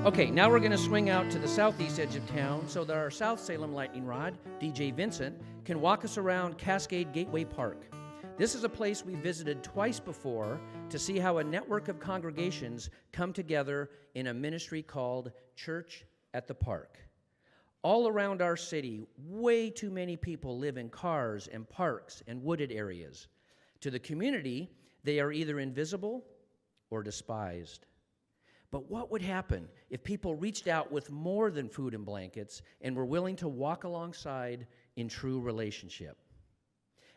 Okay, now we're going to swing out to the southeast edge of town so that our South Salem lightning rod, DJ Vincent, can walk us around Cascade Gateway Park. This is a place we visited twice before to see how a network of congregations come together in a ministry called Church at the Park. All around our city, way too many people live in cars and parks and wooded areas. To the community, they are either invisible or despised. But what would happen if people reached out with more than food and blankets and were willing to walk alongside in true relationship?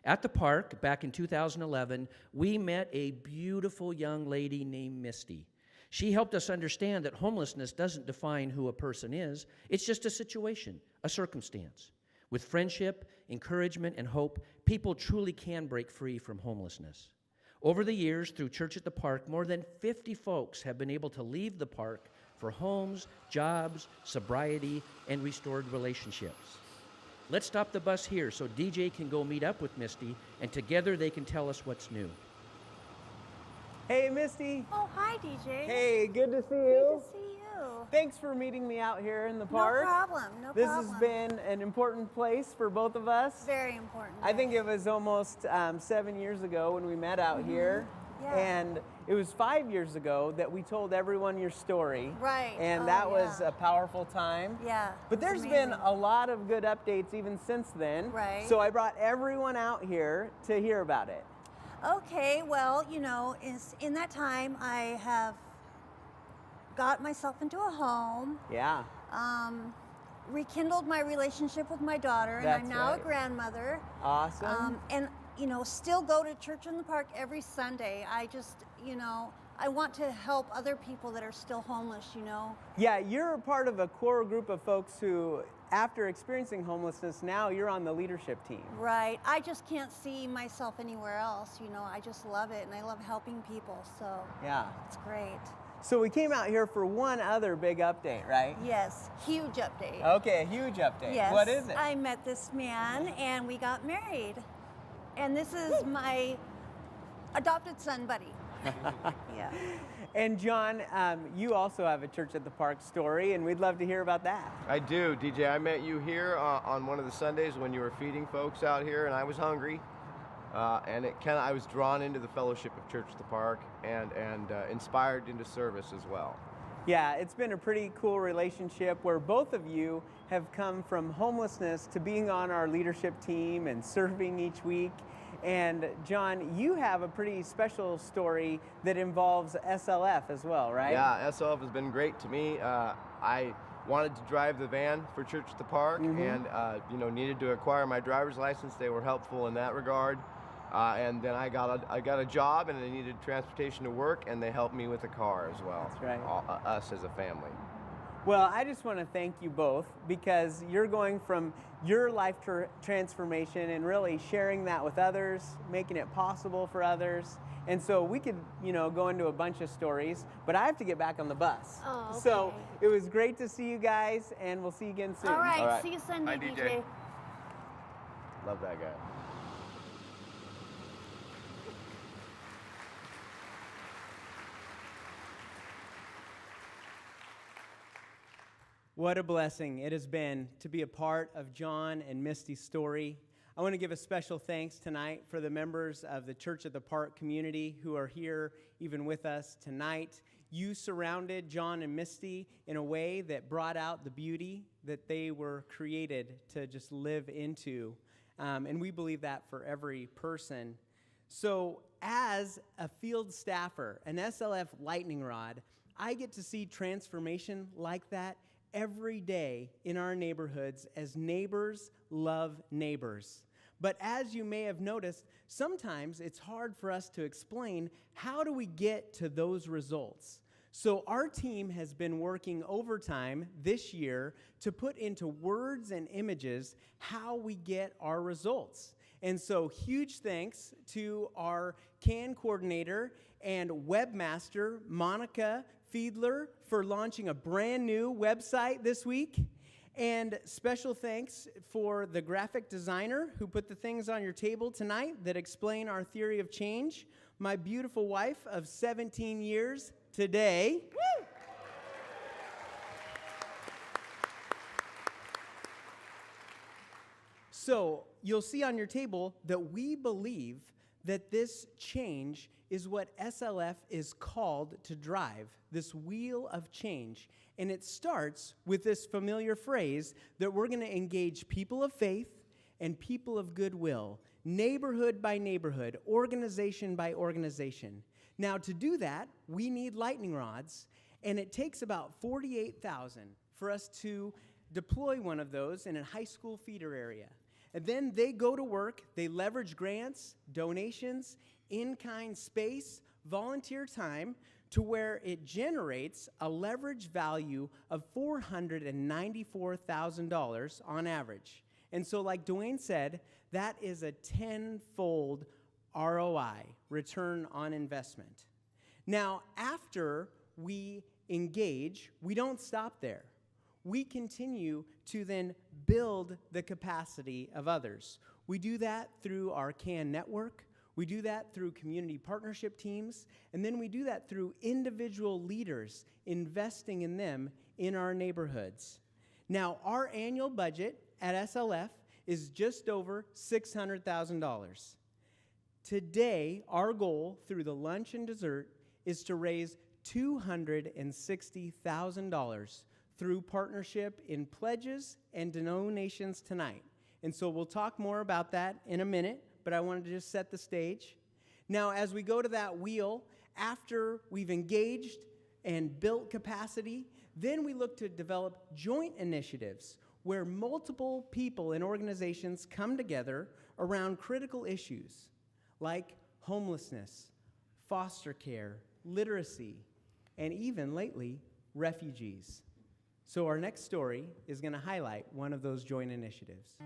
At the park, back in 2011, we met a beautiful young lady named Misty. She helped us understand that homelessness doesn't define who a person is. It's just a situation, a circumstance. With friendship, encouragement, and hope, people truly can break free from homelessness. Over the years, through Church at the Park, more than 50 folks have been able to leave the park for homes, jobs, sobriety, and restored relationships. Let's stop the bus here so DJ can go meet up with Misty, and together they can tell us what's new. Hey, Misty. Oh, hi, DJ. Hey, good to see Good you. to see you. Thanks for meeting me out here in the No park. problem, no This problem. has been an important place for both of us. Very important. I think it was almost 7 years ago when we met out here. Yeah. And it was 5 years ago that we told everyone your story. Right. And Oh, that was yeah. a powerful time. Yeah. But it's there's been amazing. a lot of good updates even since then. Right. So I brought everyone out here to hear about it. Okay, well, you know, in that time, I have got myself into a home, Yeah. rekindled my relationship with my daughter, and That's I'm now right. a grandmother. Awesome. And, you know, still go to church in the park every Sunday. I just, you know, I want to help other people that are still homeless, you know. Yeah, you're a part of a core group of folks who, after experiencing homelessness, now you're on the leadership team. Right. I just can't see myself anywhere else, you know. I just love it, and I love helping people, so Yeah. it's great. So we came out here for one other big update, right? Yes, huge update. Okay, a huge update. Yes. What is it? I met this man, and we got married. And this is my adopted son, Buddy. Yeah. And John, you also have a Church at the Park story, and we'd love to hear about that. I do, DJ. I met you here on one of the Sundays when you were feeding folks out here, and I was hungry. And I was drawn into the fellowship of Church at the Park and inspired into service as well. Yeah, it's been a pretty cool relationship where both of you have come from homelessness to being on our leadership team and serving each week. And John, you have a pretty special story that involves SLF as well, right? Yeah, SLF has been great to me. I wanted to drive the van for Church at the Park and needed to acquire my driver's license. They were helpful in that regard. And then I got a job, and I needed transportation to work, and they helped me with a car as well. That's right. Us as a family. Well, I just want to thank you both because you're going from your life transformation and really sharing that with others, making it possible for others. And so we could, go into a bunch of stories, but I have to get back on the bus. Oh, okay. So it was great to see you guys, and we'll see you again soon. All right, All right. see you Sunday, Bye, DJ. DJ. Love that guy. What a blessing it has been to be a part of John and Misty's story. I want to give a special thanks tonight for the members of the Church at the Park community who are here even with us tonight. You surrounded John and Misty in a way that brought out the beauty that they were created to just live into. And we believe that for every person. So as a field staffer, an SLF lightning rod, I get to see transformation like that every day in our neighborhoods as neighbors love neighbors. But as you may have noticed, sometimes it's hard for us to explain how do we get to those results. So our team has been working overtime this year to put into words and images how we get our results. And so huge thanks to our CAN coordinator and webmaster, Monica Fiedler, for launching a brand new website this week. And special thanks for the graphic designer who put the things on your table tonight that explain our theory of change, my beautiful wife of 17 years today. Woo! So you'll see on your table that we believe that this change is what SLF is called to drive, this wheel of change. And it starts with this familiar phrase that we're going to engage people of faith and people of goodwill, neighborhood by neighborhood, organization by organization. Now, to do that, we need lightning rods, and it takes about 48,000 for us to deploy one of those in a high school feeder area. And then they go to work, they leverage grants, donations, in-kind space, volunteer time, to where it generates a leverage value of $494,000 on average. And so like Dwayne said, that is a 10-fold ROI, return on investment. Now, after we engage, we don't stop there. We continue to then build the capacity of others. We do that through our CAN network. We do that through community partnership teams. And then we do that through individual leaders, investing in them in our neighborhoods. Now, our annual budget at SLF is just over $600,000. Today, our goal through the lunch and dessert is to raise $260,000 through partnership in pledges and donations tonight. And so we'll talk more about that in a minute, but I wanted to just set the stage. Now, as we go to that wheel, after we've engaged and built capacity, then we look to develop joint initiatives where multiple people and organizations come together around critical issues like homelessness, foster care, literacy, and even lately, refugees. So our next story is going to highlight one of those joint initiatives.